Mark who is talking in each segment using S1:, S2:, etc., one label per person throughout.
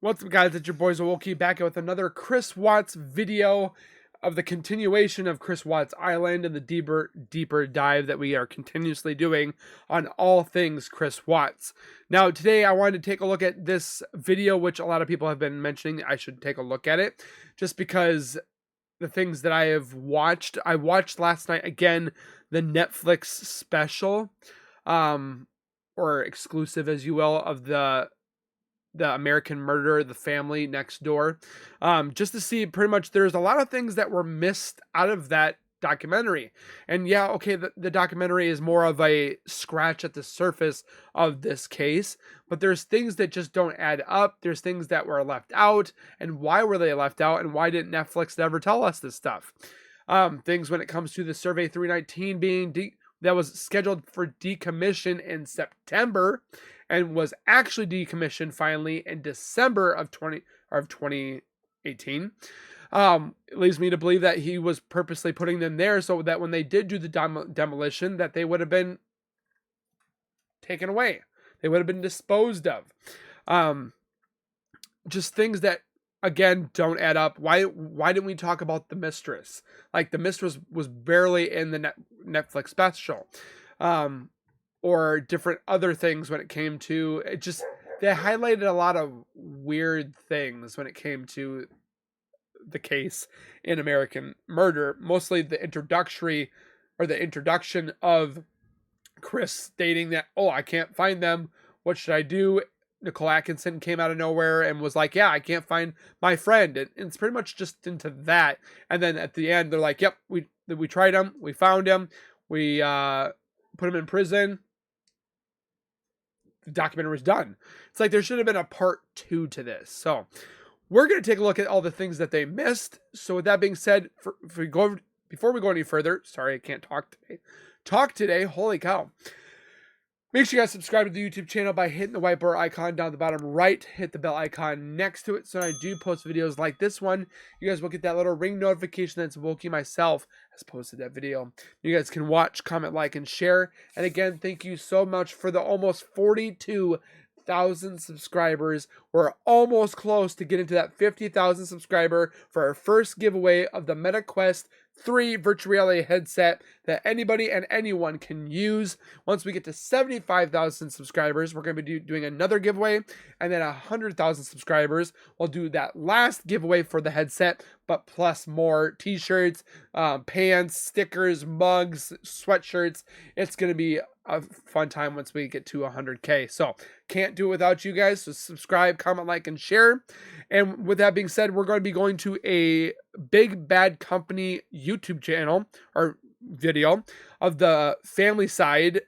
S1: What's up, guys? It's your boys Awoki back with another Chris Watts video of the continuation of Chris Watts Island and the deeper dive that we are continuously doing on all things Chris Watts. Now, today I wanted to take a look at this video, which a lot of people have been mentioning I should take a look at it, just because the things that I have watched. I watched last night again the Netflix special, or exclusive, as you will, of the American Murder, the family next door, just to see pretty much there's a lot of things that were missed out of that documentary. And yeah, okay, the documentary is more of a scratch at the surface of this case, but there's things that just don't add up. There's things that were left out, and why were they left out, and why didn't Netflix ever tell us this stuff? Things when it comes to the Survey 319 being that was scheduled for decommission in September and was actually decommissioned finally in December of 2018. It leads me to believe that he was purposely putting them there so that when they did do the demolition, that they would have been taken away. They would have been disposed of. Just things that, again, don't add up. Why didn't we talk about the mistress? Like, the mistress was barely in the Netflix special. Or different other things when it came to it. Just, they highlighted a lot of weird things when it came to the case in American Murder. Mostly the introduction of Chris stating that, oh, I can't find them. What should I do? Nicole Atkinson came out of nowhere and was like, yeah, I can't find my friend. And it's pretty much just into that. And then at the end, they're like, yep, we tried him. We found him. We put him in prison. The documentary was done. It's like there should have been a part 2 to this. So we're going to take a look at all the things that they missed. So with that being said, before we go any further, sorry, I can't talk today. Holy cow. Make sure you guys subscribe to the YouTube channel by hitting the white bar icon down the bottom right. Hit the bell icon next to it so when I do post videos like this one, you guys will get that little ring notification that's Wokey myself has posted that video. You guys can watch, comment, like, and share. And again, thank you so much for the almost 42,000 subscribers. We're almost close to getting to that 50,000 subscriber for our first giveaway of the MetaQuest 3 virtual reality headset that anybody and anyone can use. Once we get to 75,000 subscribers, we're going to be doing another giveaway, and then 100,000 subscribers, we'll do that last giveaway for the headset, but plus more t-shirts, pants, stickers, mugs, sweatshirts. It's going to be a fun time once we get to 100K. So can't do it without you guys. So subscribe, comment, like, and share. And with that being said, we're going to be going to a Big Bad Company YouTube channel or video of the Familicide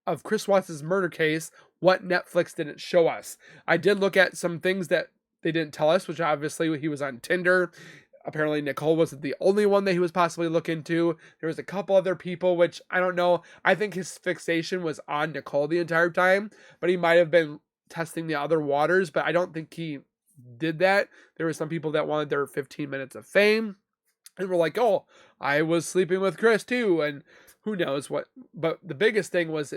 S1: of Chris Watts' murder case, what Netflix didn't show us. I did look at some things that they didn't tell us, which obviously he was on Tinder. Apparently Nicole wasn't the only one that he was possibly looking to. There was a couple other people, which I don't know. I think his fixation was on Nicole the entire time, but he might have been testing the other waters, but I don't think he did that. There were some people that wanted their 15 minutes of fame and were like, oh, I was sleeping with Chris too, and who knows what. But the biggest thing was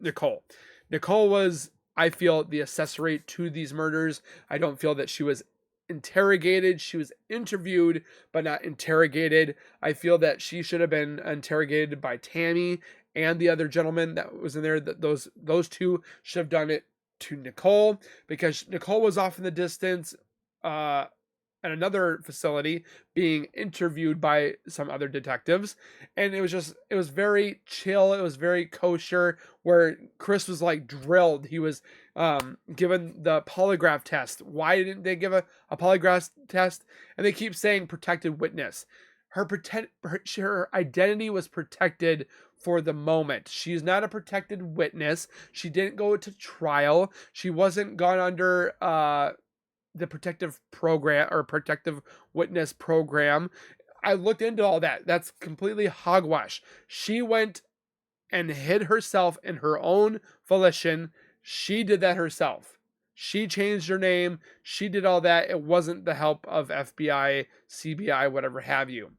S1: Nicole. Nicole was, I feel, the accessory to these murders. I don't feel that she was interrogated. She was interviewed but not interrogated. I feel that she should have been interrogated by Tammy and the other gentleman that was in there. Those two should have done it to Nicole, because Nicole was off in the distance at another facility being interviewed by some other detectives, and it was very chill. It was very kosher, where Chris was like drilled. He was given the polygraph test. Why didn't they give a polygraph test? And they keep saying protected witness. Her identity was protected for the moment. She's not a protected witness. She didn't go to trial. She wasn't gone under the protective program or protective witness program. I looked into all that. That's completely hogwash. She went and hid herself in her own volition. She did that herself. She changed her name. She did all that. It wasn't the help of FBI, CBI, whatever have you.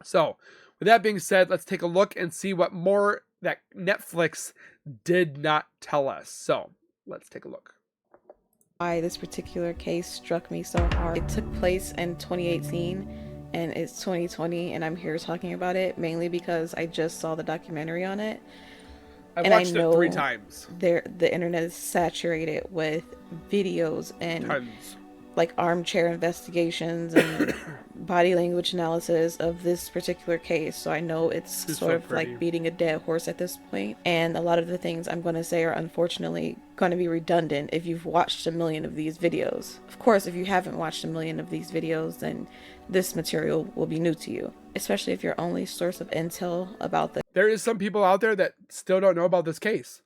S1: So with that being said, let's take a look and see what more that Netflix did not tell us. So let's take a look.
S2: Why this particular case struck me so hard. It took place in 2018 and it's 2020 and I'm here talking about it mainly because I just saw the documentary on it.
S1: I
S2: And I
S1: watched it 3
S2: know
S1: times.
S2: the internet is saturated with videos and
S1: Tons.
S2: like armchair investigations and body language analysis of this particular case. So I know it's
S1: She's
S2: sort
S1: so
S2: of
S1: pretty.
S2: like beating a dead horse at this point. And a lot of the things I'm going to say are unfortunately going to be redundant if you've watched a million of these videos. Of course, if you haven't watched a million of these videos, then this material will be new to you, especially if your only source of intel about the
S1: There is some people out there that still don't know about this case.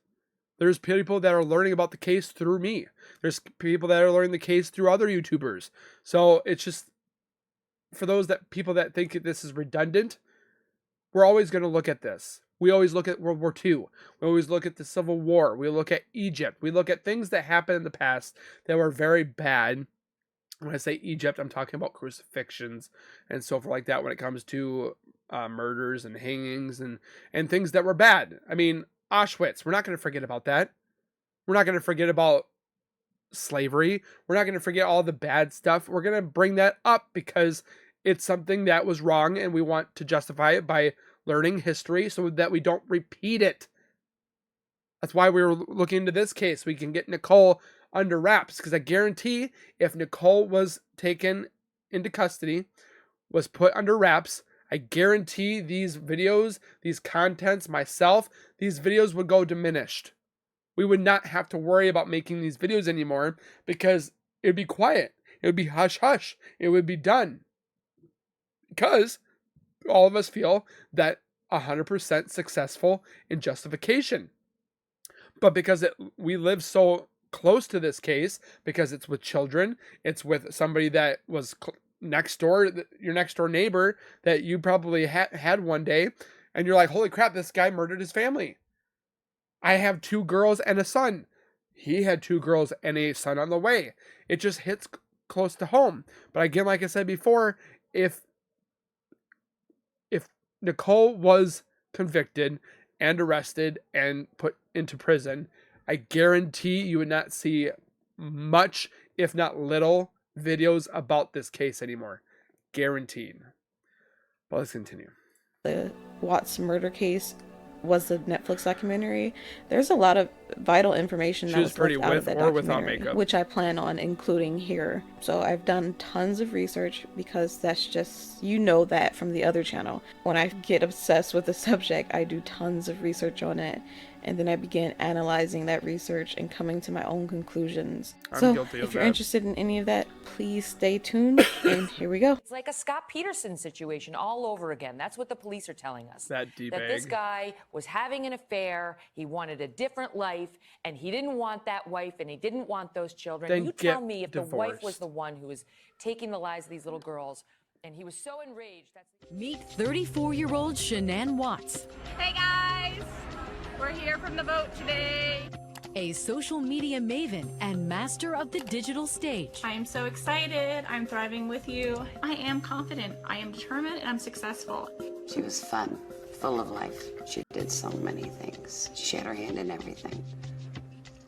S1: There's people that are learning about the case through me. There's people that are learning the case through other YouTubers. So it's just, for those that people that think this is redundant, we're always going to look at this. We always look at World War II. We always look at the Civil War. We look at Egypt. We look at things that happened in the past that were very bad. When I say Egypt, I'm talking about crucifixions and so forth like that when it comes to murders and hangings and things that were bad. I mean, Auschwitz, we're not going to forget about that. We're not going to forget about slavery. We're not going to forget all the bad stuff. We're going to bring that up because it's something that was wrong and we want to justify it by learning history so that we don't repeat it. That's why we were looking into this case. We can get Nicole under wraps because I guarantee if Nicole was taken into custody, was put under wraps, I guarantee these videos, these contents, myself, these videos would go diminished. We would not have to worry about making these videos anymore because it would be quiet. It would be hush hush. It would be done. Because all of us feel that 100% successful in justification. But because we live so close to this case, because it's with children, it's with somebody that was next door, your next door neighbor that you probably had one day, and you're like, holy crap, this guy murdered his family. I have 2 girls and a son. He had 2 girls and a son on the way. It just hits close to home. But again, like I said before, if Nicole was convicted and arrested and put into prison, I guarantee you would not see much, if not little, videos about this case anymore. Guaranteed. But let's continue.
S2: The Watts murder case was the Netflix documentary. There's a lot of vital information that was left out of that documentary, which I plan on including here. So I've done tons of research because that's just, you know that from the other channel. When I get obsessed with a subject, I do tons of research on it. And then I began analyzing that research and coming to my own conclusions. So if you're interested in any of that, please stay tuned. And here we go.
S3: It's like a Scott Peterson situation all over again. That's what the police are telling us. That this guy was having an affair. He wanted a different life, and he didn't want that wife, and he didn't want those children.
S1: Then
S3: you tell me if
S1: divorced.
S3: the wife was the one who was taking the lives of these little girls, and he was so enraged.
S4: Meet 34-year-old Shanann Watts.
S5: Hey guys! We're here from the vote today.
S4: A social media maven and master of the digital stage.
S5: I am so excited. I'm thriving with you. I am confident. I am determined and I'm successful.
S6: She was fun, full of life. She did so many things. She had her hand in everything.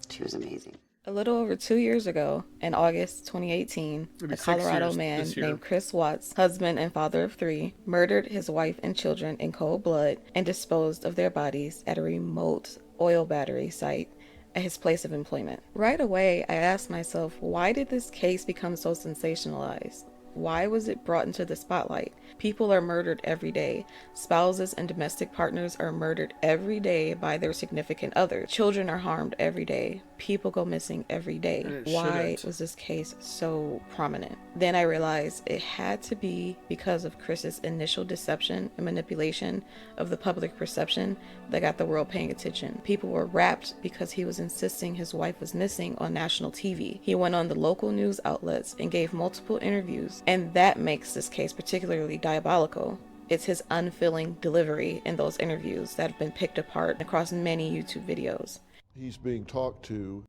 S6: She was amazing.
S2: A little over 2 years ago, in August 2018, a Colorado man named Chris Watts, husband and father of 3, murdered his wife and children in cold blood and disposed of their bodies at a remote oil battery site at his place of employment. Right away, I asked myself, why did this case become so sensationalized? Why was it brought into the spotlight? People are murdered every day. Spouses and domestic partners are murdered every day by their significant others. Children are harmed every day. People go missing every day. Why was this case so prominent? Then I realized it had to be because of Chris's initial deception and manipulation of the public perception that got the world paying attention. People were rapt because he was insisting his wife was missing on national TV. He went on the local news outlets and gave multiple interviews, and that makes this case particularly diabolical. It's his unfeeling delivery in those interviews that have been picked apart across many YouTube videos.
S7: He's being talked to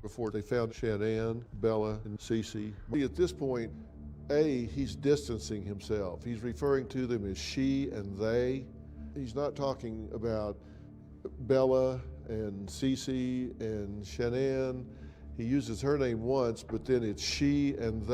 S7: before they found Shanann, Bella, and Cece. At this point, he's distancing himself. He's referring to them as she and they. He's not talking about Bella and Cece and Shanann He uses her name once, but then it's she and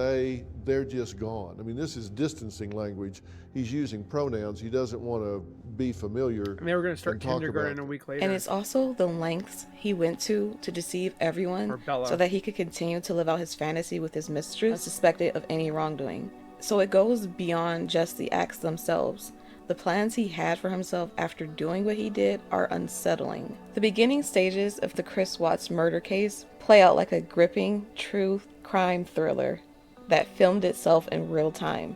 S7: they're just gone. I mean, this is distancing language. He's using pronouns. He doesn't want to be familiar.
S1: And they were going to start kindergarten a week later.
S2: And it's also the lengths he went to deceive everyone so that he could continue to live out his fantasy with his mistress, unsuspected of any wrongdoing. So it goes beyond just the acts themselves. The plans he had for himself after doing what he did are unsettling. The beginning stages of the Chris Watts murder case play out like a gripping, true crime thriller that filmed itself in real time.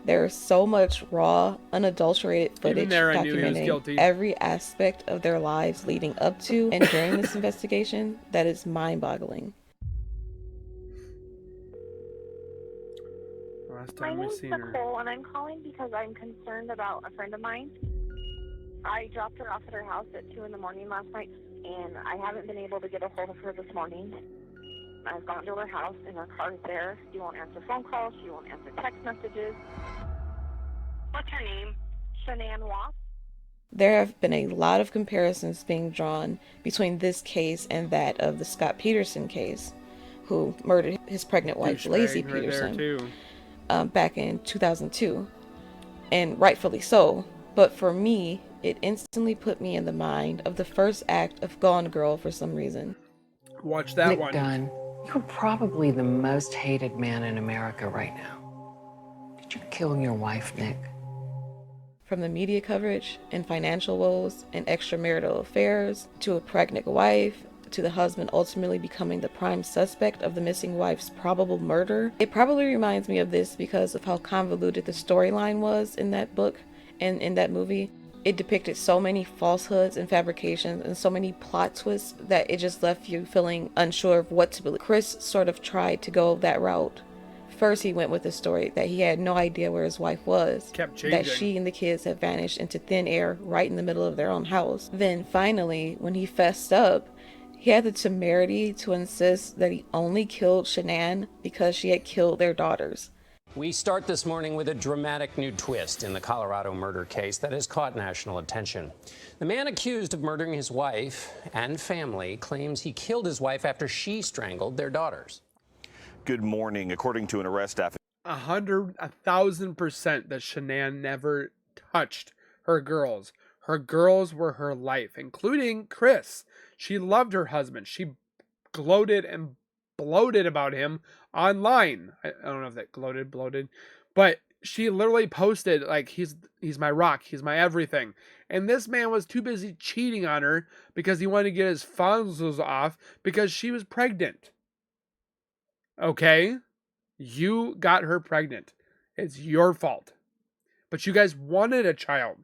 S2: There is so much raw, unadulterated footage documenting every aspect of their lives leading up to and during this investigation that is mind-boggling.
S8: My name's Nicole, and I'm calling because I'm concerned about a friend of mine. I dropped her off at her house at 2 in the morning last night, and I haven't been able to get a hold of her this morning. I've gone to her house, and her car's there. She won't answer phone calls. She won't answer text messages. What's her name? Shanann Watts.
S2: There have been a lot of comparisons being drawn between this case and that of the Scott Peterson case, who murdered his pregnant wife, Lacey Peterson, back in 2002, and rightfully so. But for me, it instantly put me in the mind of the first act of Gone Girl for some reason.
S1: Watch that
S9: Nick
S1: one.
S9: Dunn, you're probably the most hated man in America right now. Did you kill your wife, Nick?
S2: From the media coverage and financial woes and extramarital affairs, to a pregnant wife, to the husband ultimately becoming the prime suspect of the missing wife's probable murder. It probably reminds me of this because of how convoluted the storyline was in that book and in that movie. It depicted so many falsehoods and fabrications and so many plot twists that it just left you feeling unsure of what to believe. Chris sort of tried to go that route. First, he went with the story that he had no idea where his wife was, that she and the kids had vanished into thin air right in the middle of their own house. Then finally, when he fessed up, he had the temerity to insist that he only killed Shanann because she had killed their daughters.
S10: We start this morning with a dramatic new twist in the Colorado murder case that has caught national attention. The man accused of murdering his wife and family claims he killed his wife after she strangled their daughters.
S11: Good morning. According to an arrest affidavit,
S1: 1,000% that Shanann never touched her girls. Her girls were her life, including Chris. She loved her husband. She gloated and bloated about him online. I don't know if that bloated, but she literally posted like, he's my rock, he's my everything. And this man was too busy cheating on her because he wanted to get his funds off because she was pregnant. Okay? You got her pregnant. It's your fault. But you guys wanted a child.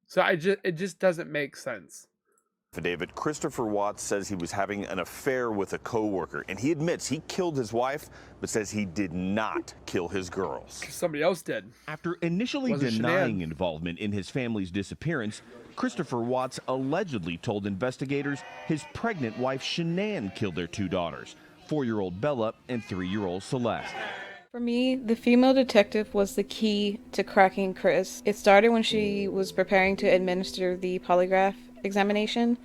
S1: So it just doesn't make sense.
S11: Christopher Watts says he was having an affair with a coworker, and he admits he killed his wife, but says he did not kill his girls.
S1: Somebody else did.
S12: After initially denying involvement in his family's disappearance, Christopher Watts allegedly told investigators his pregnant wife Shanann killed their two daughters, 4-year-old Bella and 3-year-old Celeste.
S2: For me, the female detective was the key to cracking Chris. It started when she was preparing to administer the polygraph examination.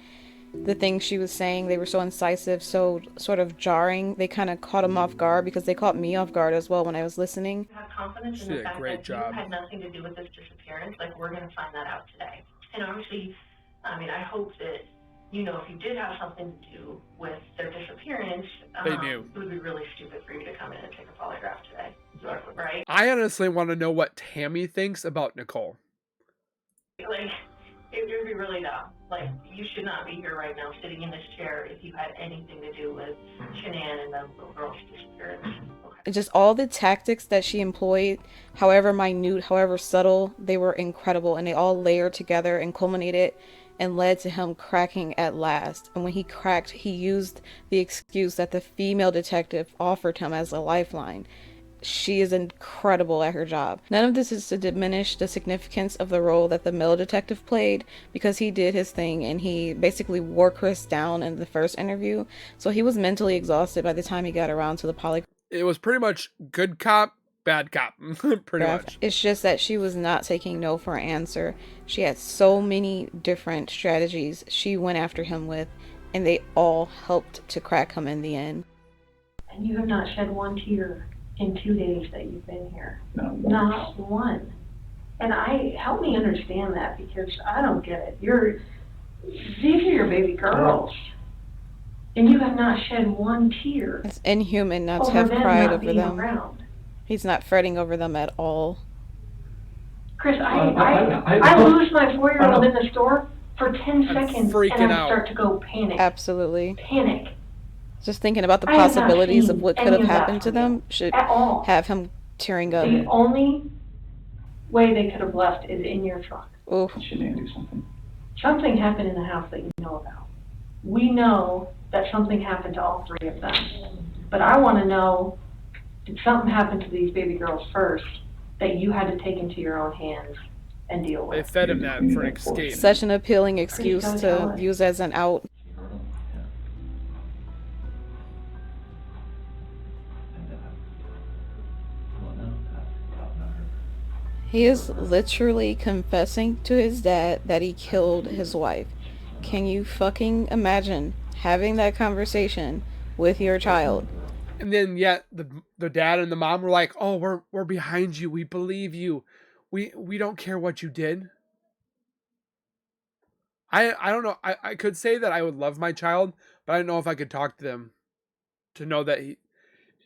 S2: The things she was saying, they were so incisive, so sort of jarring. They kind of caught him off guard because they caught me off guard as well when I was listening.
S13: Have confidence in the fact that you had nothing to do with this disappearance. Like, we're going to find that out today. And obviously, I mean, I hope that, you know, if you did have something to do with their disappearance,
S1: they knew.
S13: It would be really stupid for you to come in and take a polygraph today. Exactly. Right?
S1: I honestly want to know what Tammy thinks about Nicole.
S13: Like, it would be really dumb. Like, you should not be here right now sitting in this chair if you had anything to do with Shanann and the little girl's disappearance. Okay.
S2: Just all the tactics that she employed, however minute, however subtle, they were incredible, and they all layered together and culminated and led to him cracking at last. And when he cracked, he used the excuse that the female detective offered him as a lifeline. She is incredible at her job. None of this is to diminish the significance of the role that the male detective played, because he did his thing and he basically wore Chris down in the first interview. So he was mentally exhausted by the time he got around to the polygraph.
S1: It was pretty much good cop, bad cop. Pretty much.
S2: It's just that she was not taking no for an answer. She had so many different strategies she went after him with, and they all helped to crack him in the end.
S13: And you have not shed one tear in 2 days that you've been here. Not one. And help me understand that, because I don't get it. These are your baby girls. And you have not shed one tear.
S2: It's inhuman not to have pride over them.
S13: Around.
S2: He's not fretting over them at all.
S13: Chris, I lose my 4-year-old in the store for 10 seconds and I start to go panic.
S2: Absolutely.
S13: Panic.
S2: Just thinking about the possibilities of what could have happened to them should have him tearing up.
S13: The only way they could have left is in your truck.
S2: Oof.
S14: Shanann do something?
S13: Something happened in the house that you know about. We know that something happened to all 3 of them. But I want to know, did something happen to these baby girls first that you had to take into your own hands and deal with?
S1: They fed him that for an escape.
S2: Such an appealing excuse to use as an out. He is literally confessing to his dad that he killed his wife. Can you fucking imagine having that conversation with your child?
S1: And then yet the dad and the mom were like, "Oh, we're behind you. We believe you. We don't care what you did." I don't know. I could say that I would love my child, but I don't know if I could talk to them to know that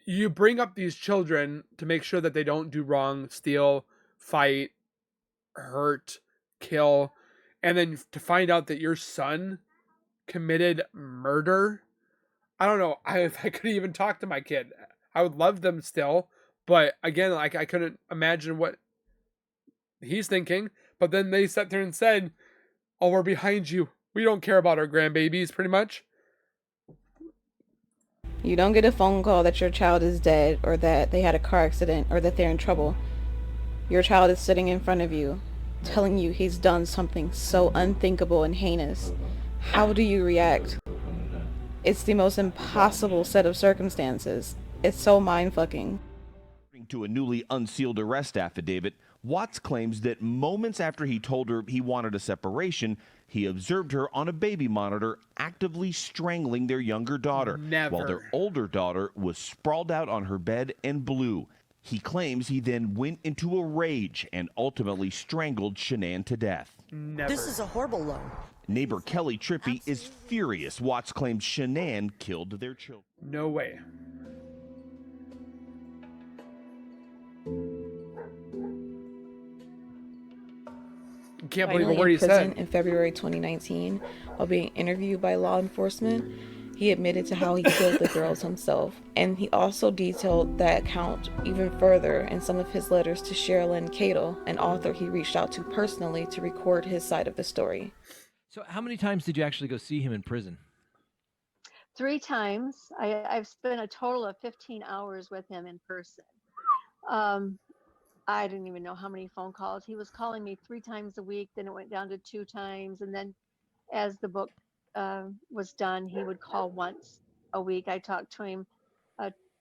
S1: you bring up these children to make sure that they don't do wrong, steal, fight, hurt, kill, and then to find out that your son committed murder. I don't know if I could even talk to my kid. I would love them still, but again, like I couldn't imagine what he's thinking. But then they sat there and said, "Oh, we're behind you. We don't care about our grandbabies," pretty much.
S2: You don't get a phone call that your child is dead, or that they had a car accident, or that they're in trouble. Your child is sitting in front of you, telling you he's done something so unthinkable and heinous. How do you react? It's the most impossible set of circumstances. It's so mind-fucking.
S12: According to a newly unsealed arrest affidavit, Watts claims that moments after he told her he wanted a separation, he observed her on a baby monitor actively strangling their younger daughter, while their older daughter was sprawled out on her bed and blue. He claims he then went into a rage and ultimately strangled Shanann to death.
S15: This is a horrible low.
S12: Neighbor Kelly Trippy is furious. Watts claims Shanann killed their children.
S1: No way. Can't believe a word he said.
S2: In February 2019, while being interviewed by law enforcement, he admitted to how he killed the girls himself. And he also detailed that account even further in some of his letters to Sherilyn Cadle, an author he reached out to personally to record his side of the story.
S16: So how many times did you actually go see him in prison?
S17: 3 times. I've spent a total of 15 hours with him in person. I didn't even know how many phone calls. He was calling me 3 times a week, then it went down to 2 times. And then as the book was done, he would call once a week. I talked to him.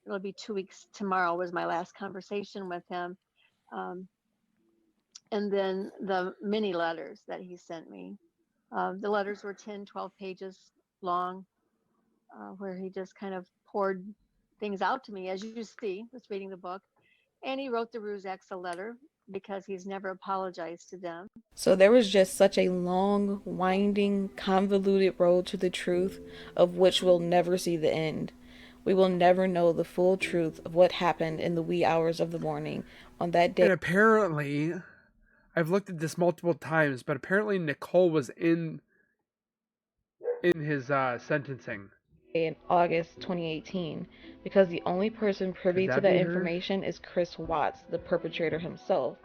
S17: It'll be 2 weeks tomorrow was my last conversation with him. And then the mini letters that he sent me. The letters were 10, 12 pages long, where he just kind of poured things out to me, as you see, was reading the book. And he wrote the Ruzak's a letter because he's never apologized to them.
S2: So there was just such a long, winding, convoluted road to the truth, of which we'll never see the end. We will never know the full truth of what happened in the wee hours of the morning on that day.
S1: And apparently, I've looked at this multiple times, but apparently Nicole was in his sentencing.
S2: In August 2018, because the only person privy to that information is Chris Watts, the perpetrator himself,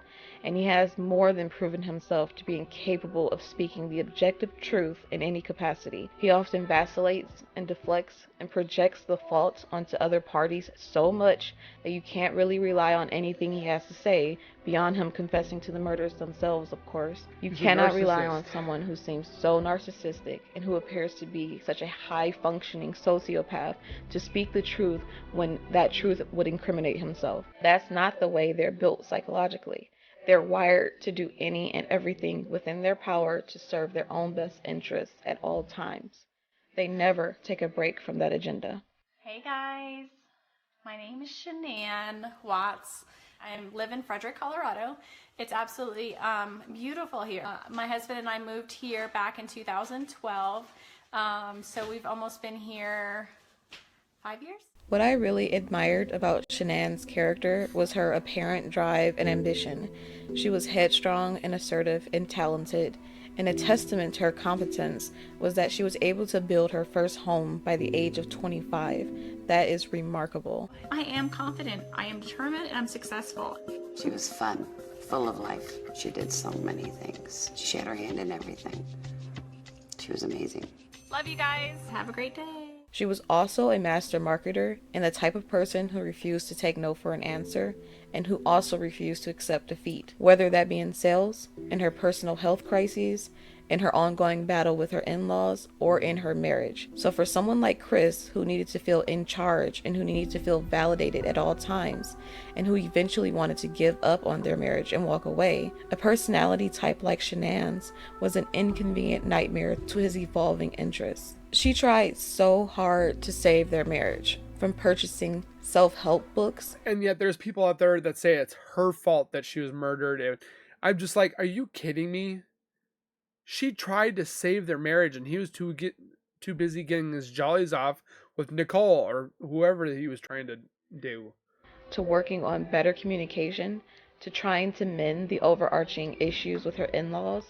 S2: and he has more than proven himself to be incapable of speaking the objective truth in any capacity. He often vacillates and deflects and projects the fault onto other parties so much that you can't really rely on anything he has to say beyond him confessing to the murders themselves, of course. You cannot rely on someone who seems so narcissistic and who appears to be such a high-functioning sociopath to speak the truth when that truth would incriminate himself. That's not the way they're built psychologically. They're wired to do any and everything within their power to serve their own best interests at all times. They never take a break from that agenda.
S5: Hey guys, my name is Shanann Watts. I live in Frederick, Colorado. It's absolutely beautiful here. My husband and I moved here back in 2012, so we've almost been here 5 years.
S2: What I really admired about Shanann's character was her apparent drive and ambition. She was headstrong and assertive and talented, and a testament to her competence was that she was able to build her first home by the age of 25. That is remarkable.
S5: I am confident, I am determined, and I'm successful.
S6: She was fun, full of life. She did so many things. She had her hand in everything. She was amazing.
S5: Love you guys. Have a great day.
S2: She was also a master marketer and the type of person who refused to take no for an answer and who also refused to accept defeat, whether that be in sales, in her personal health crises, in her ongoing battle with her in-laws, or in her marriage. So for someone like Chris, who needed to feel in charge and who needed to feel validated at all times, and who eventually wanted to give up on their marriage and walk away, a personality type like Shanann's was an inconvenient nightmare to his evolving interests. She tried so hard to save their marriage, from purchasing self-help books.
S1: And yet there's people out there that say it's her fault that she was murdered. And I'm just like, are you kidding me? She tried to save their marriage and he was too busy getting his jollies off with Nicole or whoever he was trying to do.
S2: To working on better communication, to trying to mend the overarching issues with her in-laws,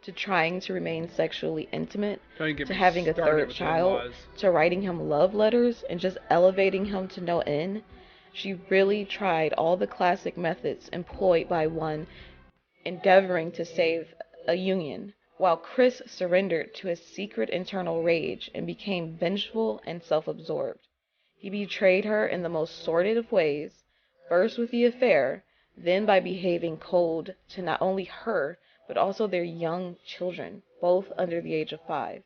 S2: to trying to remain sexually intimate, to having a third child, to writing him love letters and just elevating him to no end. She really tried all the classic methods employed by one endeavoring to save a union, while Chris surrendered to his secret internal rage and became vengeful and self-absorbed. He betrayed her in the most sordid of ways, first with the affair, then by behaving cold to not only her, but also their young children, both under the age of 5.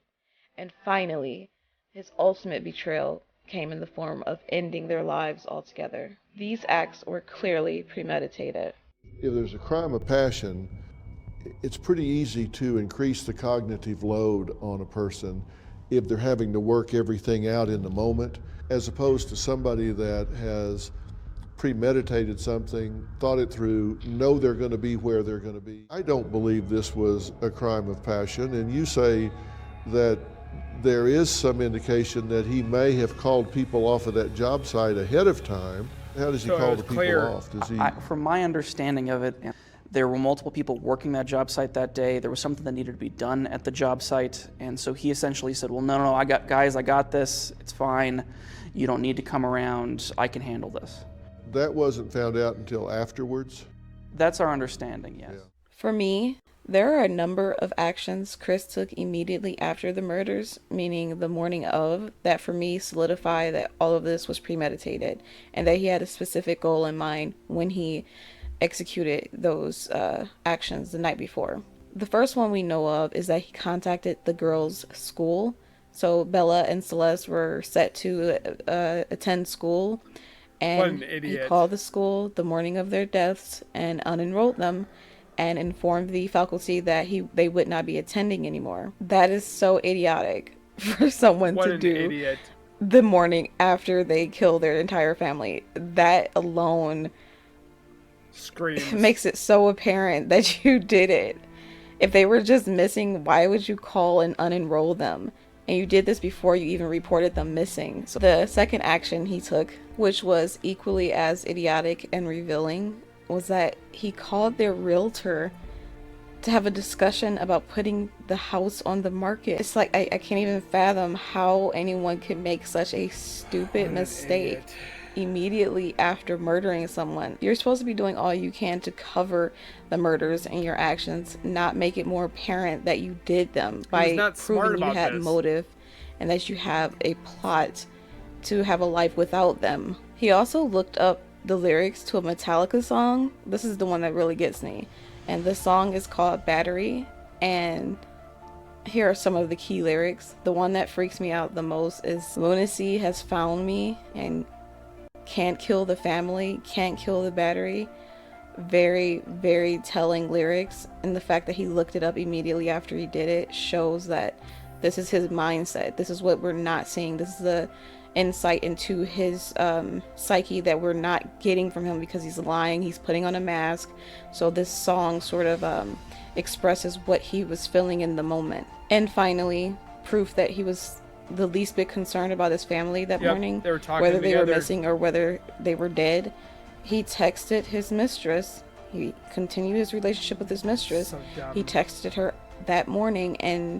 S2: And finally, his ultimate betrayal came in the form of ending their lives altogether. These acts were clearly premeditated.
S7: If there's a crime of passion, it's pretty easy to increase the cognitive load on a person if they're having to work everything out in the moment, as opposed to somebody that has premeditated something, thought it through, know they're going to be where they're going to be. I don't believe this was a crime of passion, and you say that there is some indication that he may have called people off of that job site ahead of time. How does he call the people off? Does he?
S14: From my understanding of it, there were multiple people working that job site that day. There was something that needed to be done at the job site, and so he essentially said, well, no, I got this, it's fine. You don't need to come around, I can handle this.
S7: That wasn't found out until afterwards?
S14: That's our understanding, yes.
S7: Yeah.
S2: For me, there are a number of actions Chris took immediately after the murders, meaning the morning of, that for me solidify that all of this was premeditated and that he had a specific goal in mind when he executed those actions the night before. The first one we know of is that he contacted the girls' school. So Bella and Celeste were set to attend school. And he called the school the morning of their deaths and unenrolled them and informed the faculty that they would not be attending anymore. That is so idiotic for someone to do the morning after they kill their entire family. That alone makes it so apparent that you did it. If they were just missing, why would you call and unenroll them? And you did this before you even reported them missing. So the second action he took, which was equally as idiotic and revealing, was that he called their realtor to have a discussion about putting the house on the market. It's like, I can't even fathom how anyone could make such a stupid mistake immediately after murdering someone. You're supposed to be doing all you can to cover the murders and your actions, not make it more apparent that you did them by proving you had motive and that you have a plot to have a life without them. He also looked up the lyrics to a Metallica song. This is the one that really gets me. And the song is called Battery. And here are some of the key lyrics. The one that freaks me out the most is lunacy has found me and can't kill the family, can't kill the battery. Very, very telling lyrics. And the fact that he looked it up immediately after he did it shows that This is his mindset. This is what we're not seeing. This is the insight into his psyche that we're not getting from him because he's lying. He's putting on a mask. So this song sort of expresses what he was feeling in the moment. And finally, proof that he was the least bit concerned about his family that morning,
S1: they were talking
S2: whether they
S1: together.
S2: were missing or whether they were dead. He texted his mistress. He continued his relationship with his mistress.
S1: So dumb.
S2: He texted her that morning and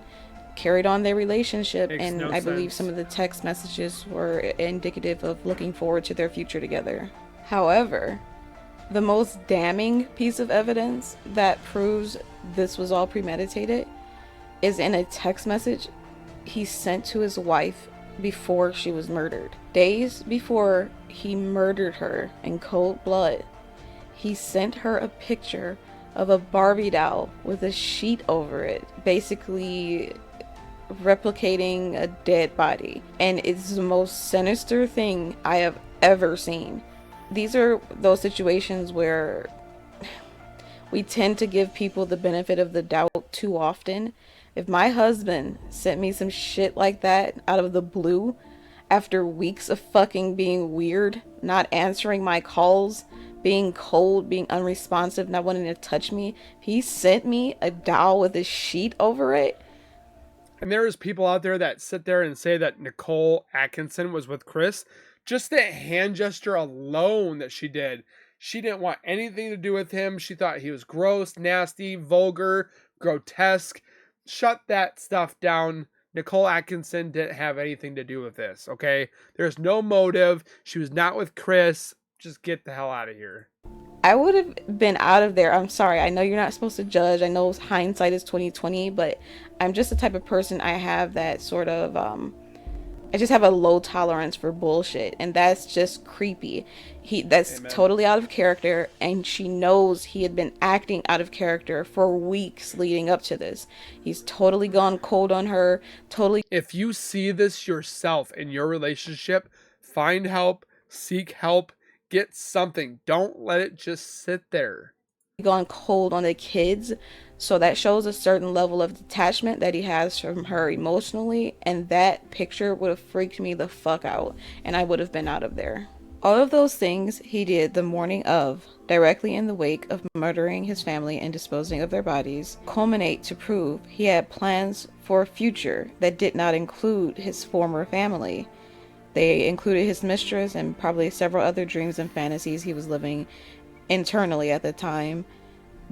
S2: carried on their relationship.
S1: Makes
S2: And
S1: no
S2: I believe
S1: sense.
S2: some of the text messages were indicative of looking forward to their future together. However, the most damning piece of evidence that proves this was all premeditated is in a text message he sent to his wife before she was murdered. Days before he murdered her in cold blood, he sent her a picture of a Barbie doll with a sheet over it, basically replicating a dead body. And it's the most sinister thing I have ever seen. These are those situations where we tend to give people the benefit of the doubt too often. If my husband sent me some shit like that out of the blue after weeks of fucking being weird, not answering my calls, being cold, being unresponsive, not wanting to touch me, he sent me a doll with a sheet over it.
S1: And there's people out there that sit there and say that Nicole Atkinson was with Chris. Just that hand gesture alone that she did. She didn't want anything to do with him. She thought he was gross, nasty, vulgar, grotesque. Shut that stuff down. Nicole Atkinson didn't have anything to do with this, okay? There's no motive. She was not with Chris. Just get the hell out of here.
S2: I would have been out of there. I'm sorry. I know you're not supposed to judge. I know hindsight is 20/20, but I'm just the type of person I have that sort of I just have a low tolerance for bullshit, and that's just creepy. That's
S1: Amen.
S2: Totally out of character, and she knows he had been acting out of character for weeks leading up to this. He's totally gone cold on her, totally.
S1: If you see this yourself in your relationship, find help, seek help, get something. Don't let it just sit there.
S2: Gone cold on the kids. So that shows a certain level of detachment that he has from her emotionally, and that picture would have freaked me the fuck out, and I would have been out of there. All of those things he did the morning of, directly in the wake of murdering his family and disposing of their bodies, culminate to prove he had plans for a future that did not include his former family. They included his mistress and probably several other dreams and fantasies he was living internally at the time,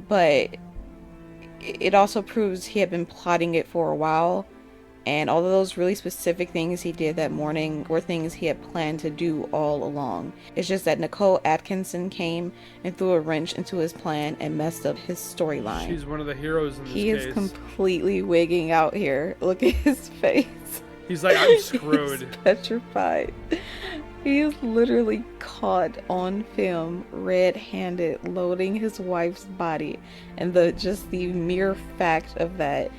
S2: but it also proves he had been plotting it for a while, and all of those really specific things he did that morning were things he had planned to do all along. It's just that Nicole Atkinson came and threw a wrench into his plan and messed up his storyline.
S1: She's one of the heroes in this
S2: He
S1: case.
S2: is completely wigging out here. Look at his face.
S1: He's like, I'm screwed.
S2: He's petrified. He is literally caught on film, red-handed, loading his wife's body. And the mere fact of that,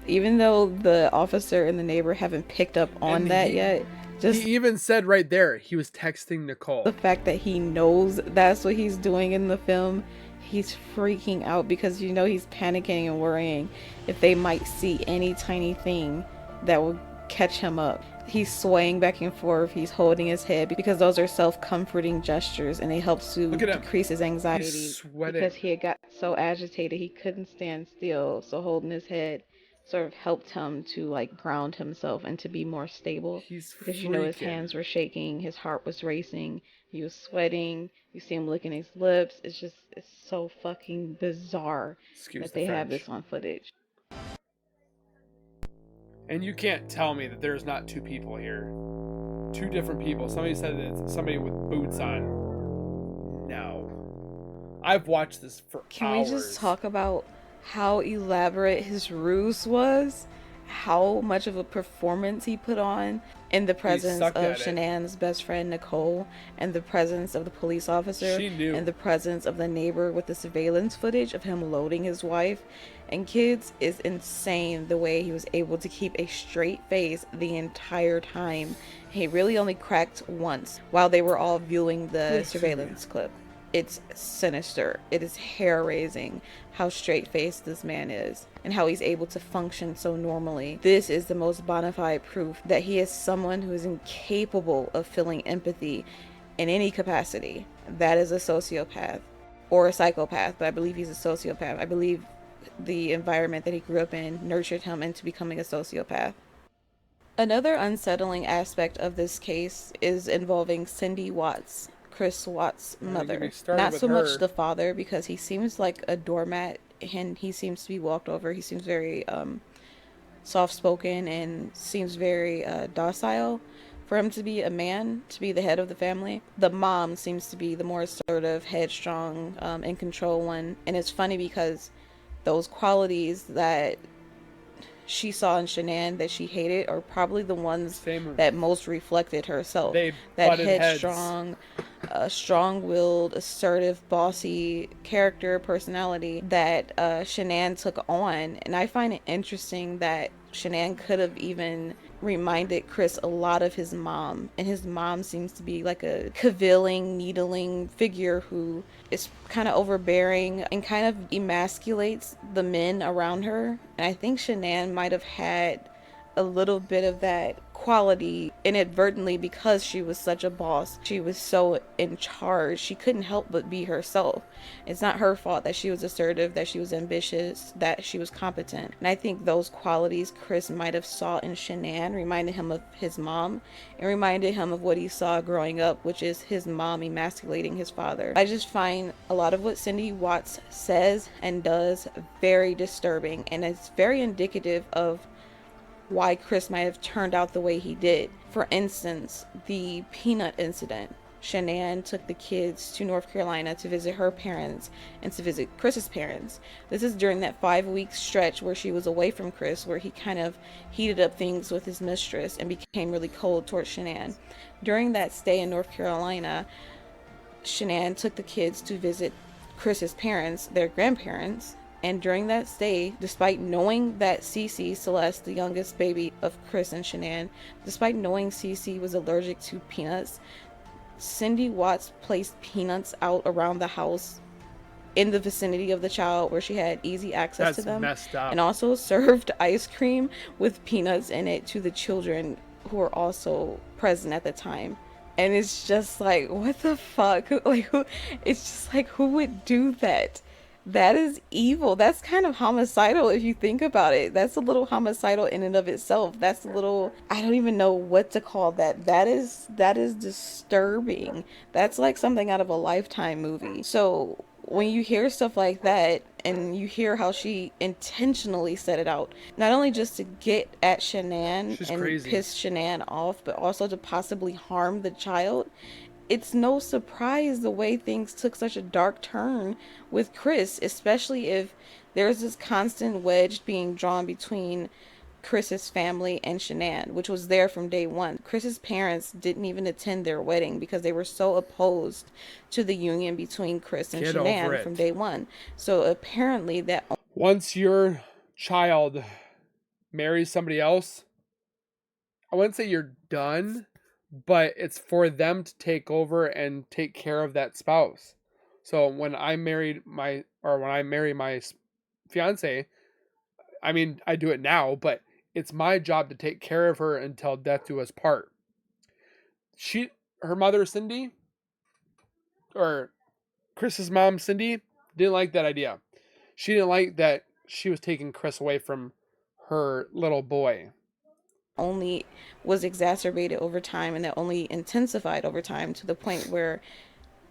S2: even though the officer and the neighbor haven't picked up on that yet, just
S1: he even said right there, he was texting Nicole.
S2: The fact that he knows that's what he's doing in the film, he's freaking out because he's panicking and worrying if they might see any tiny thing that will catch him up. He's swaying back and forth. He's holding his head because those are self-comforting gestures, and they help to decrease his anxiety because he had got so agitated he couldn't stand still. So holding his head sort of helped him to ground himself and to be more stable. Because his hands were shaking, his heart was racing, he was sweating. You see him licking his lips. It's so fucking bizarre that they have this on footage.
S1: And you can't tell me that there's not two people here. Two different people. Somebody said it's somebody with boots on. No. I've watched this for hours.
S2: Can we just talk about how elaborate his ruse was? How much of a performance he put on in the presence of Shanann's best friend Nicole, and the presence of the police officer, and the presence of the neighbor with the surveillance footage of him loading his wife and kids. Is insane the way he was able to keep a straight face the entire time. He really only cracked once while they were all viewing the surveillance clip. it's sinister. It is hair-raising how straight-faced this man is and how he's able to function so normally. This is the most bona fide proof that he is someone who is incapable of feeling empathy in any capacity. That is a sociopath or a psychopath, but I believe he's a sociopath. I believe the environment that he grew up in nurtured him into becoming a sociopath. Another unsettling aspect of this case is involving Cindy Watts, Chris Watts' mother. Not so much the father, because he seems like a doormat and he seems to be walked over. He seems very soft-spoken and seems very docile. For him to be a man, to be the head of the family, the mom seems to be the more assertive, headstrong, in control one. And it's funny because those qualities that she saw in Shanann that she hated are probably the ones that most reflected herself. That headstrong, strong-willed, assertive, bossy character, personality that Shanann took on. And I find it interesting that Shanann could have even reminded Chris a lot of his mom, and his mom seems to be like a cavilling, needling figure who is kind of overbearing and kind of emasculates the men around her. And I think Shanann might have had a little bit of that quality inadvertently because she was such a boss. She was so in charge. She couldn't help but be herself. It's not her fault that she was assertive, that she was ambitious, that she was competent. And I think those qualities Chris might have saw in Shanann reminded him of his mom and reminded him of what he saw growing up, which is his mom emasculating his father. I just find a lot of what Cindy Watts says and does very disturbing, and it's very indicative of why Chris might have turned out the way he did. For instance, the peanut incident. Shanann took the kids to North Carolina to visit her parents and to visit Chris's parents. This is during that 5-week stretch where she was away from Chris, where he kind of heated up things with his mistress and became really cold towards Shanann. During that stay in North Carolina, Shanann took the kids to visit Chris's parents, their grandparents. And during that stay, despite knowing that Cece, Celeste, the youngest baby of Chris and Shanann, despite knowing Cece was allergic to peanuts, Cindy Watts placed peanuts out around the house in the vicinity of the child where she had easy access to them.
S1: Messed up.
S2: And also served ice cream with peanuts in it to the children who were also present at the time. And it's just like, what the fuck? Like, it's just like, who would do that? That is evil. That's kind of homicidal if you think about it. That's a little homicidal in and of itself. That's a little, I don't even know what to call that. That is disturbing. That's like something out of a Lifetime movie. So when you hear stuff like that and you hear how she intentionally set it out, not only just to get at Shanann and piss Shanann off, but also to possibly harm the child, it's no surprise the way things took such a dark turn with Chris, especially if there's this constant wedge being drawn between Chris's family and Shanann, which was there from day one. Chris's parents didn't even attend their wedding because they were so opposed to the union between Chris and Shanann from day one. So apparently that
S1: once your child marries somebody else, I wouldn't say you're done, but it's for them to take over and take care of that spouse. So when I marry my fiance, I mean, I do it now, but it's my job to take care of her until death do us part. Her mother, Cindy, or Chris's mom, Cindy, didn't like that idea. She didn't like that she was taking Chris away from her little boy.
S2: Only was exacerbated over time, and that only intensified over time to the point where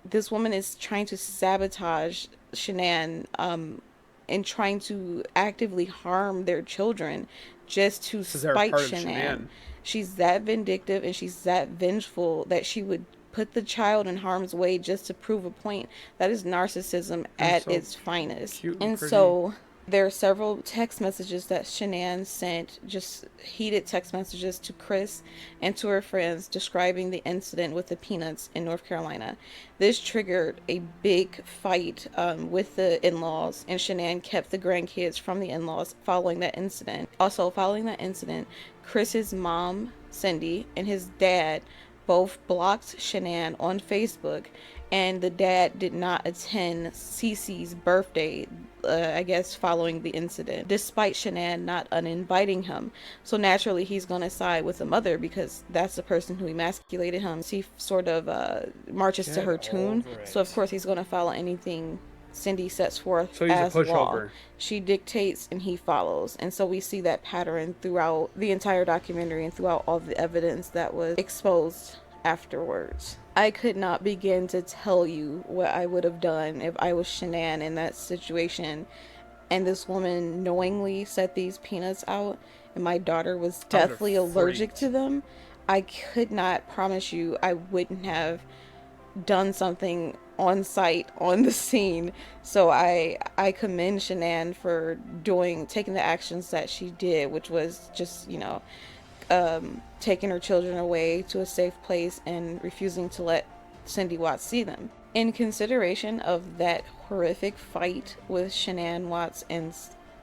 S2: this woman is trying to sabotage Shanann and trying to actively harm their children just to spite Shanann. She's that vindictive and she's that vengeful that she would put the child in harm's way just to prove a point. That is narcissism at its finest. And so there are several text messages that Shanann sent, just heated text messages to Chris and to her friends describing the incident with the peanuts in North Carolina. This triggered a big fight with the in-laws, and Shanann kept the grandkids from the in-laws following that incident. Also, following that incident, Chris's mom, Cindy, and his dad both blocked Shanann on Facebook, and the dad did not attend Cece's birthday, I guess following the incident, despite Shanann not uninviting him. So naturally he's going to side with the mother because that's the person who emasculated him. He sort of marches to her tune, so of course he's going to follow anything Cindy sets forth
S1: So he's
S2: as
S1: a
S2: law.
S1: pushover.
S2: She dictates and he follows. And so we see that pattern throughout the entire documentary and throughout all the evidence that was exposed afterwards. I could not begin to tell you what I would have done if I was Shanann in that situation and this woman knowingly set these peanuts out and my daughter was deathly allergic to them. I could not promise you I wouldn't have done something on site on the scene. So I commend Shanann for taking the actions that she did, which was just, taking her children away to a safe place and refusing to let Cindy Watts see them. In consideration of that horrific fight with Shanann Watts and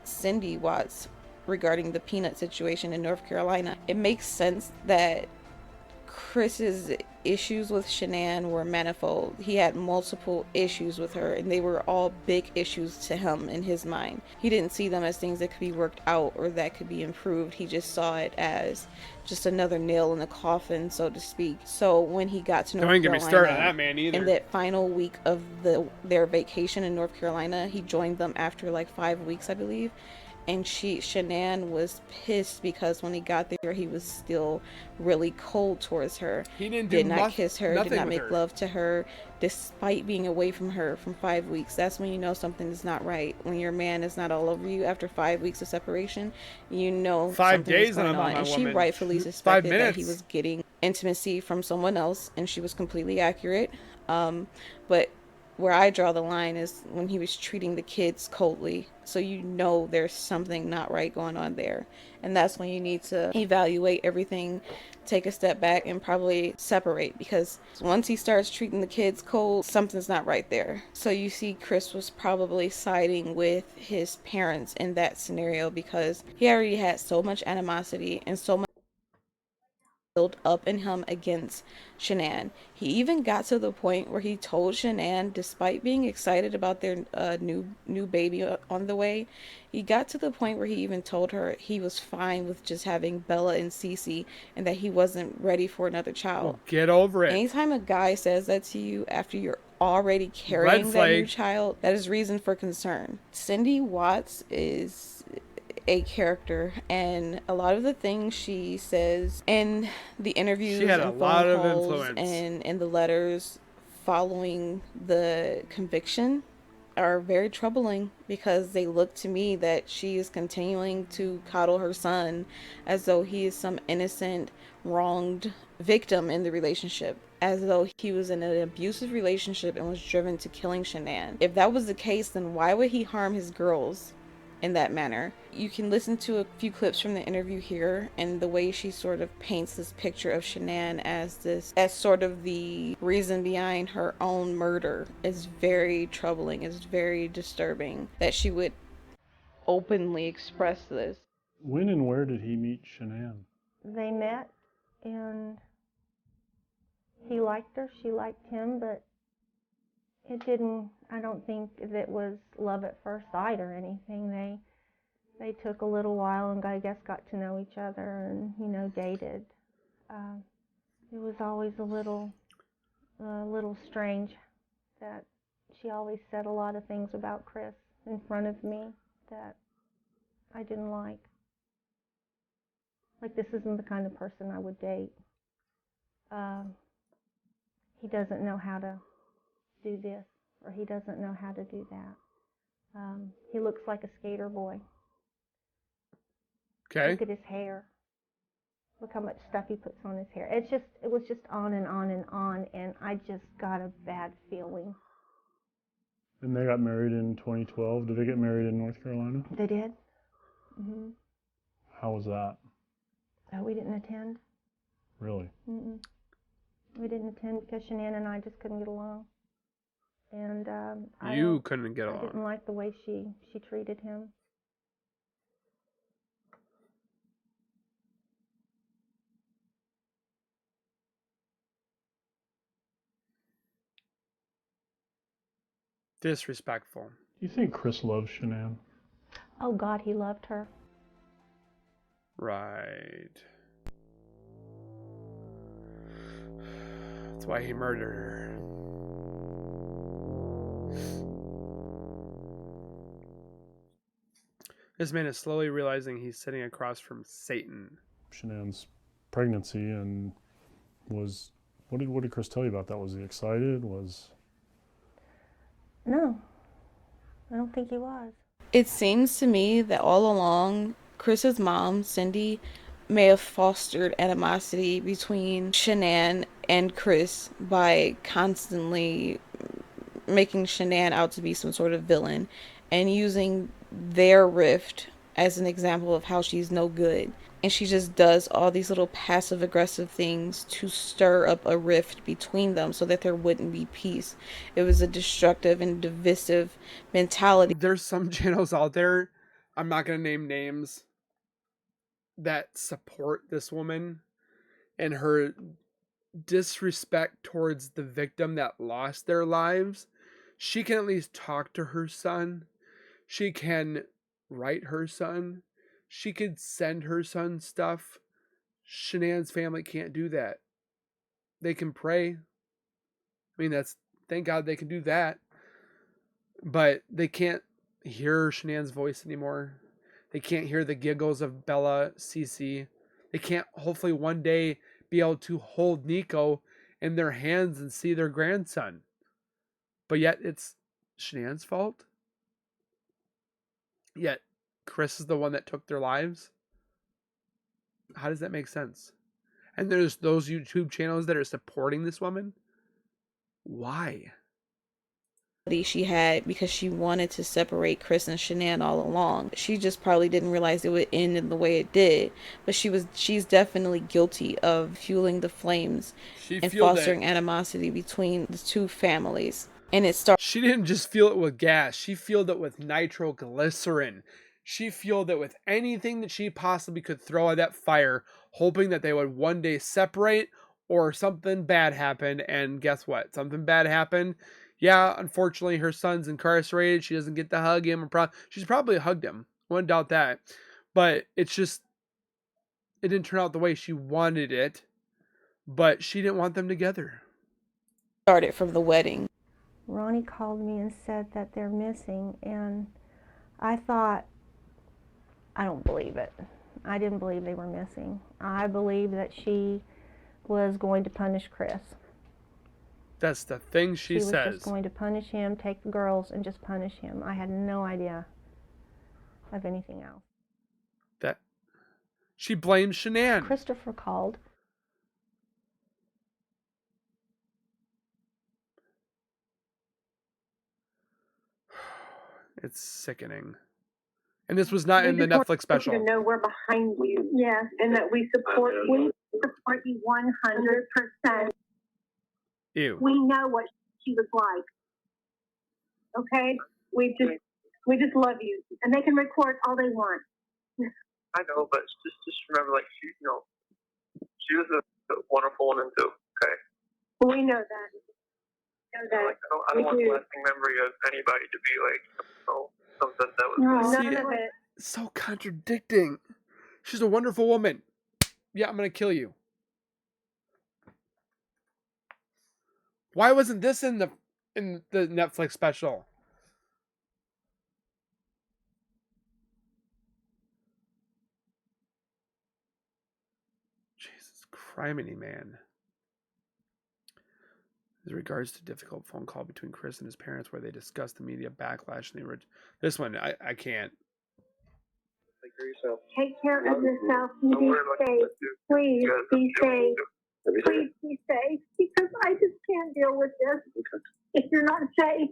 S2: Cindy Watts regarding the peanut situation in North Carolina, it makes sense that Chris's issues with Shanann were manifold. He had multiple issues with her, and they were all big issues to him in his mind. He didn't see them as things that could be worked out or that could be improved. He just saw it as just another nail in the coffin, so to speak. So when he got to North Carolina,
S1: don't get me started on that man either.
S2: In that final week of their vacation in North Carolina, he joined them after like 5 weeks, I believe. And Shanann was pissed because when he got there, he was still really cold towards her.
S1: He
S2: did not kiss her, did not make love to her, despite being away from her for 5 weeks. That's when you know something is not right. When your man is not all over you after 5 weeks of separation, you know
S1: 5 days
S2: going on. And she rightfully suspected that he was getting intimacy from someone else, and she was completely accurate. But where I draw the line is when he was treating the kids coldly. So you know there's something not right going on there. And that's when you need to evaluate everything, take a step back, and probably separate. Because once he starts treating the kids cold, something's not right there. So you see Chris was probably siding with his parents in that scenario because he already had so much animosity and so much built up in him against Shanann. He even got to the point where he told Shanann, despite being excited about their new baby on the way, he got to the point where he even told her he was fine with just having Bella and Cece and that he wasn't ready for another child.
S1: Well, get over it.
S2: Anytime a guy says that to you after you're already carrying that new child, that is reason for concern. Cindy Watts is a character, and a lot of the things she says in the interviews,
S1: she had a lot of influence,
S2: and in the letters following the conviction are very troubling because they look to me that she is continuing to coddle her son as though he is some innocent, wronged victim in the relationship, as though he was in an abusive relationship and was driven to killing Shanann. If that was the case, then why would he harm his girls in that manner? You can listen to a few clips from the interview here, and the way she sort of paints this picture of Shanann as sort of the reason behind her own murder is very troubling. It's very disturbing that she would openly express this.
S15: When and where did he meet Shanann?
S18: They met, and he liked her, she liked him, but I don't think it was love at first sight or anything. They took a little while and I guess got to know each other and, dated. It was always a little strange that she always said a lot of things about Chris in front of me that I didn't like. Like, this isn't the kind of person I would date. He doesn't know how to do this, or he doesn't know how to do that. He looks like a skater boy.
S1: Okay.
S18: Look at his hair. Look how much stuff he puts on his hair. It was just on and on and on, and I just got a bad feeling.
S15: And they got married in 2012. Did they get married in North Carolina?
S18: They did. Mm-hmm.
S15: How was that?
S18: We didn't attend.
S15: Really?
S18: Mm-mm. We didn't attend because Shanann and I just couldn't get along. And
S1: you couldn't get along.
S18: I didn't like the way she treated him.
S1: Disrespectful.
S15: Do you think Chris loves Shanann?
S18: Oh God, he loved her.
S1: Right. That's why he murdered her. This man is slowly realizing he's sitting across from Satan.
S15: Shanann's pregnancy, and was what did Chris tell you about that? Was he excited?
S18: No, I don't think he was.
S2: It seems to me that all along, Chris's mom, Cindy, may have fostered animosity between Shanann and Chris by constantly making Shanann out to be some sort of villain and using their rift as an example of how she's no good. And she just does all these little passive aggressive things to stir up a rift between them so that there wouldn't be peace. It was a destructive and divisive mentality.
S1: There's some channels out there, I'm not going to name names, that support this woman and her disrespect towards the victim that lost their lives. She can at least talk to her son. She can write her son. She could send her son stuff. Shanann's family can't do that. They can pray. I mean, thank God they can do that. But they can't hear Shanann's voice anymore. They can't hear the giggles of Bella, Cece. They can't hopefully one day be able to hold Nico in their hands and see their grandson. But yet it's Shanann's fault. Yet Chris is the one that took their lives. How does that make sense? And there's those YouTube channels that are supporting this woman. Why?
S2: She had because she wanted to separate Chris and Shanann all along. She just probably didn't realize it would end in the way it did. But she's definitely guilty of fueling the flames and fostering animosity between the two families. And
S1: she didn't just fuel it with gas. She fueled it with nitroglycerin. She fueled it with anything that she possibly could throw at that fire, hoping that they would one day separate or something bad happened. And guess what? Something bad happened. Yeah, unfortunately, her son's incarcerated. She doesn't get to hug him. She's probably hugged him. I wouldn't doubt that. But it's just, it didn't turn out the way she wanted it. But she didn't want them together.
S2: Started from the wedding.
S18: Ronnie called me and said that they're missing, and I thought, I don't believe it. I didn't believe they were missing. I believed that she was going to punish Chris.
S1: That's the thing she says.
S18: Was just going to punish him, take the girls, and just punish him. I had no idea of anything else.
S1: That she blames Shanann.
S18: Christopher called.
S1: It's sickening. And this was not in the Netflix special.
S13: To know we're behind you. Yes, and that we support you 100%.
S1: Ew.
S13: We know what she was like. Okay? We just love you. And they can record all they want.
S19: I know, but just remember, like, she was a wonderful woman too, okay?
S13: We know that.
S19: Like, I don't want the lasting memory of anybody to be like, something that was...
S1: None of it. So contradicting. She's a wonderful woman. Yeah, I'm going to kill you. Why wasn't this in the Netflix special? Jesus criminy, man. As regards to difficult phone call between Chris and his parents where they discussed the media backlash and this one, I can't.
S19: Take care of yourself.
S13: Take care of yourself and be safe. Please be safe. Please be safe, because I just can't deal with this. If you're not safe,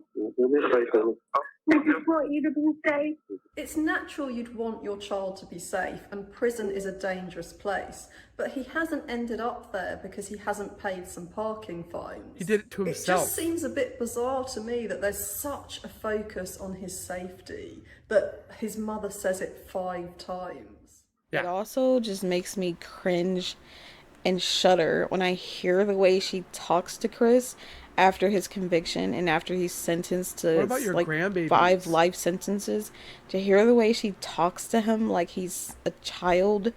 S13: I just want you to be safe.
S20: It's natural you'd want your child to be safe, and prison is a dangerous place. But he hasn't ended up there because he hasn't paid some parking fines.
S1: He did it to himself.
S20: It just seems a bit bizarre to me that there's such a focus on his safety that his mother says it 5 times.
S2: Yeah. It also just makes me cringe and shudder when I hear the way she talks to Chris after his conviction and after he's sentenced to
S1: What about your grandbabies?
S2: 5 life sentences, to hear the way she talks to him like he's a child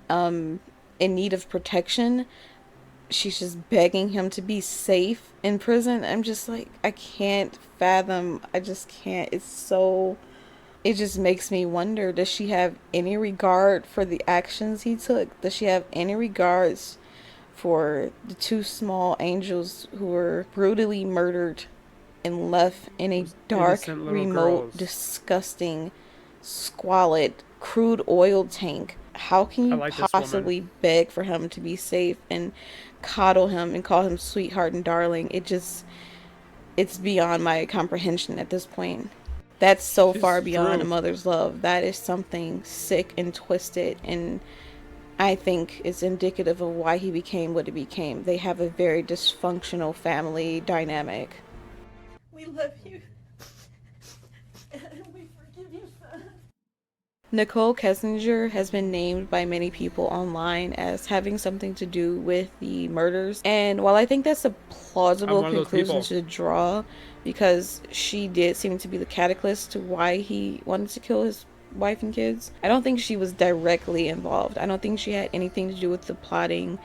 S2: in need of protection. She's just begging him to be safe in prison. I'm just like, I can't fathom. I just can't. It just makes me wonder, does she have any regard for the actions he took? Does she have any regards for the 2 small angels who were brutally murdered and left in a dark, remote, disgusting, squalid, crude oil tank? How can you possibly beg for him to be safe and coddle him and call him sweetheart and darling? It's beyond my comprehension at this point. That's so far beyond a mother's love. That is something sick and twisted, and I think it's indicative of why he became what he became. They have a very dysfunctional family dynamic.
S20: We love you. And we forgive you, son.
S2: Nicole Kessinger has been named by many people online as having something to do with the murders. And while I think that's a plausible conclusion to draw, because she did seem to be the catalyst to why he wanted to kill his wife and kids, I don't think she was directly involved. I don't think she had anything to do with the plotting.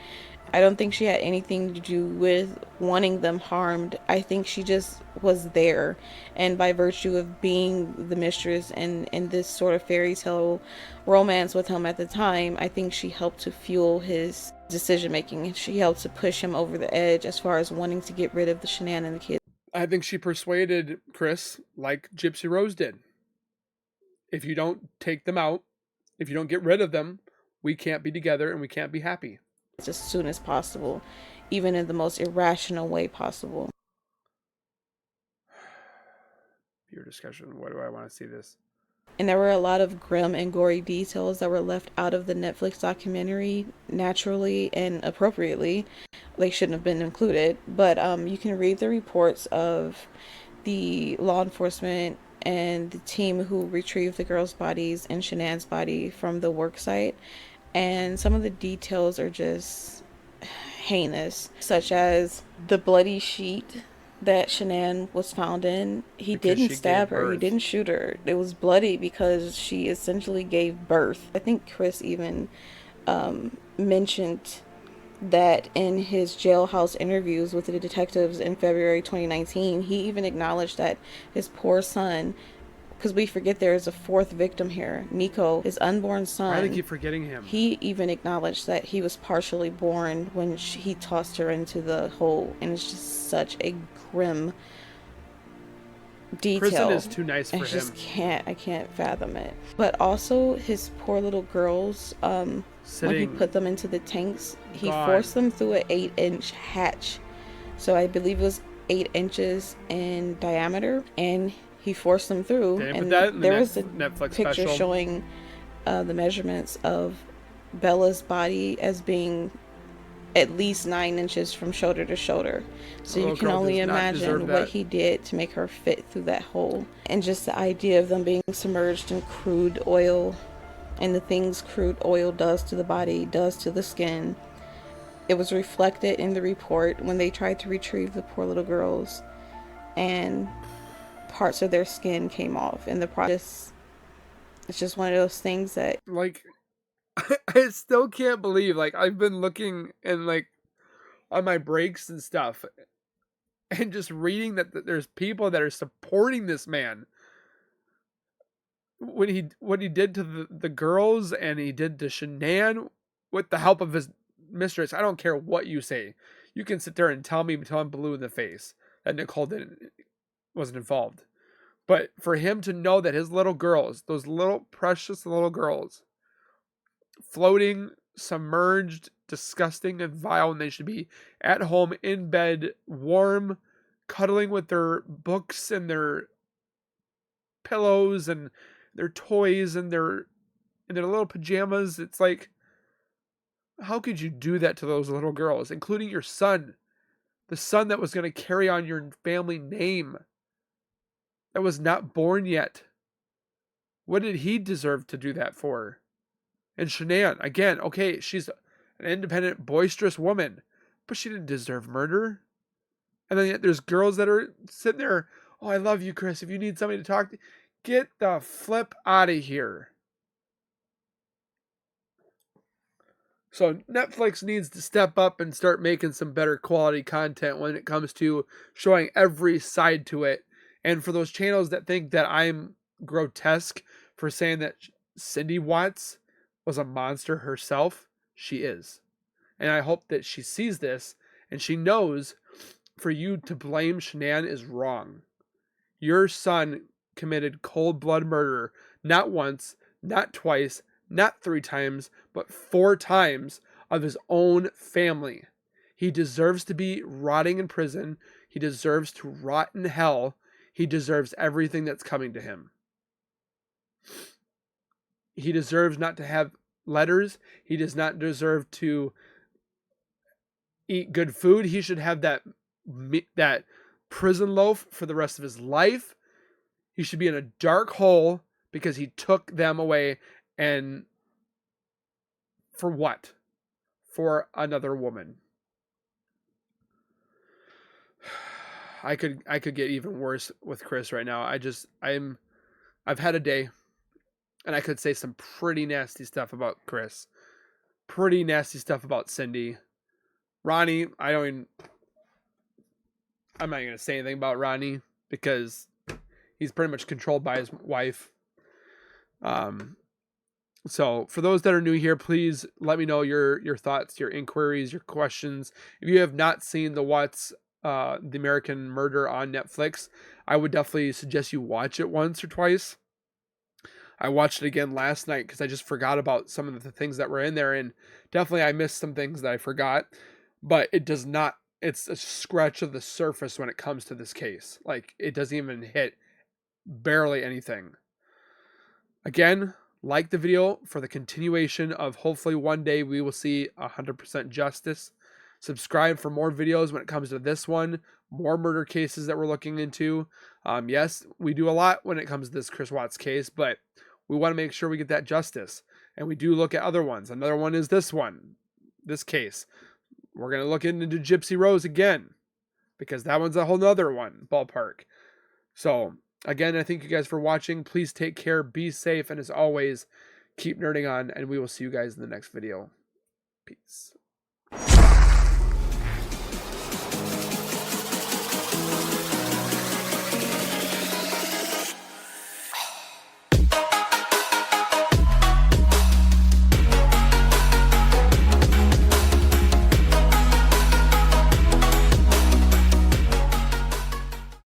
S2: I don't think she had anything to do with wanting them harmed. I think she just was there, and by virtue of being the mistress and this sort of fairy tale romance with him at the time, I think she helped to fuel his decision making. She helped to push him over the edge as far as wanting to get rid of the Shanann and the kids.
S1: I think she persuaded Chris like Gypsy Rose did. If you don't take them out, if you don't get rid of them, we can't be together and we can't be happy.
S2: As soon as possible, even in the most irrational way possible.
S1: Your discussion. Why do I want to see this?
S2: And there were a lot of grim and gory details that were left out of the Netflix documentary naturally and appropriately. They shouldn't have been included, but you can read the reports of the law enforcement and the team who retrieved the girls' bodies and Shanann's body from the work site. And some of the details are just heinous, such as the bloody sheet that Shanann was found in. He didn't stab her. He didn't shoot her. It was bloody because she essentially gave birth. I think Chris even mentioned that in his jailhouse interviews with the detectives in February 2019, he even acknowledged that his poor son, because we forget there is a 4th victim here, Nico, his unborn son.
S1: Why do they keep forgetting him?
S2: He even acknowledged that he was partially born when he tossed her into the hole, and it's just such a grim detail.
S1: Prison is too nice for him.
S2: I can't fathom it. But also his poor little girls, when he put them into the tanks, he forced them through an 8-inch hatch. So I believe it was 8 inches in diameter, and he forced them through, and there was a
S1: Netflix
S2: picture
S1: special
S2: showing the measurements of Bella's body as being at least 9 inches from shoulder to shoulder. So you can only imagine what he did to make her fit through that hole. And just the idea of them being submerged in crude oil and the things crude oil does to the body, does to the skin. It was reflected in the report when they tried to retrieve the poor little girls, and parts of their skin came off in the process. It's just one of those things that,
S1: like, I still can't believe, like, I've been looking and like on my breaks and stuff and just reading that there's people that are supporting this man when what he did to the girls and he did to Shanann with the help of his mistress. I don't care what you say. You can sit there and tell me until I'm blue in the face that Nicole wasn't involved. But for him to know that his little girls, those little precious little girls, floating, submerged, disgusting, and vile, and they should be at home in bed, warm, cuddling with their books and their pillows and their toys and their little pajamas. It's like, how could you do that to those little girls, including your son, the son that was going to carry on your family name, that was not born yet? What did he deserve to do that for? And Shanann, again, okay, she's an independent, boisterous woman, but she didn't deserve murder. And then yet there's girls that are sitting there, oh, I love you, Chris. If you need somebody to talk to, get the flip out of here. So Netflix needs to step up and start making some better quality content when it comes to showing every side to it. And for those channels that think that I'm grotesque for saying that Cindy Watts was a monster herself, she is. And I hope that she sees this and she knows for you to blame Shanann is wrong. Your son committed cold blood murder, not once, not twice, not 3 times, but 4 times of his own family. He deserves to be rotting in prison. He deserves to rot in hell. He deserves everything that's coming to him. He deserves not to have letters. He does not deserve to eat good food. He should have that prison loaf for the rest of his life. He should be in a dark hole because he took them away. And for what? For another woman. I could get even worse with Chris right now. I've had a day and I could say some pretty nasty stuff about Chris. Pretty nasty stuff about Cindy. Ronnie, I'm not going to say anything about Ronnie because he's pretty much controlled by his wife. So for those that are new here, please let me know your thoughts, your inquiries, your questions. If you have not seen the American Murder on Netflix, I would definitely suggest you watch it once or twice. I watched it again last night because I just forgot about some of the things that were in there, and definitely I missed some things that I forgot, but it's a scratch of the surface when it comes to this case. Like, it doesn't even hit barely anything. Again, like the video for the continuation of hopefully one day we will see 100% justice. Subscribe for more videos when it comes to this one, more murder cases that we're looking into. Yes, we do a lot when it comes to this Chris Watts case, but we want to make sure we get that justice. And we do look at other ones. Another one is this case. We're going to look into Gypsy Rose again because that one's a whole nother one, ballpark. So again, I thank you guys for watching. Please take care, be safe, and as always, keep nerding on, and we will see you guys in the next video. Peace.